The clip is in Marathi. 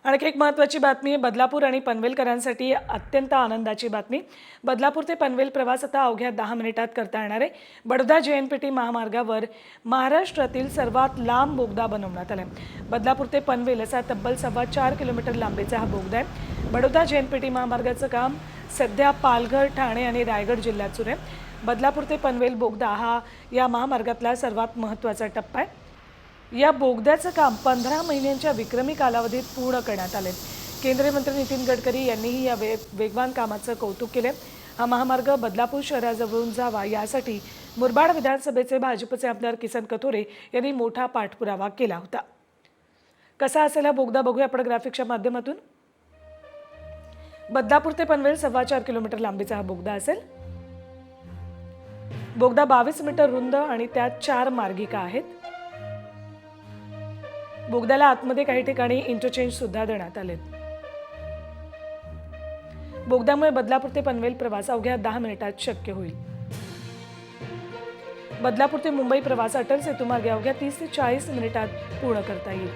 आणखी एक महत्त्वाची बातमी आहे बदलापूर आणि पनवेलकरांसाठी अत्यंत आनंदाची बातमी। बदलापूर ते पनवेल प्रवास आता अवघ्या 10 मिनिटात करता येणार आहे। बडोदा JNPT महामार्गावर महाराष्ट्रातील सर्वात लांब बोगदा बनवण्यात आला आहे। बदलापूर ते पनवेल असा तब्बल 4.25 किलोमीटर लांबीचा हा बोगदा आहे। बडोदा JNPT महामार्गाचं काम सध्या पालघर, ठाणे आणि रायगड जिल्ह्यात सुरू आहे। बदलापूर ते पनवेल बोगदा हा या महामार्गातला सर्वात महत्त्वाचा टप्पा आहे। या बोगद्याचं काम 15 महिन्यांच्या विक्रमी कालावधीत पूर्ण करण्यात आले। केंद्रीय मंत्री नितीन गडकरी यांनीही या वेगवान कामाचं कौतुक केले। हा महामार्ग बदलापूर शहराजवळून जावा यासाठी मुरबाड विधानसभेचे भाजपचे आमदार किसन कथोरे यांनी मोठा पाठपुरावा केला होता। कसा असेल हा बोगदा बघूया आपण ग्राफिक्सच्या माध्यमातून। बदलापूर ते पनवेल 4.25 किलोमीटर लांबीचा हा बोगदा असेल। बोगदा 22 मीटर रुंद आणि त्यात 4 मार्गिका आहेत। बोगद्याला आतमध्ये काही ठिकाणी इंटरचेंज सुद्धा देण्यात आले। बोगद्यामुळे बदलापूर ते पनवेल प्रवास अवघ्या 10 मिनिटात शक्य होईल। बदलापूर ते मुंबई प्रवास अटल सेतू मार्गे अवघ्या 30 ते 40 मिनिटात पूर्ण करता येईल।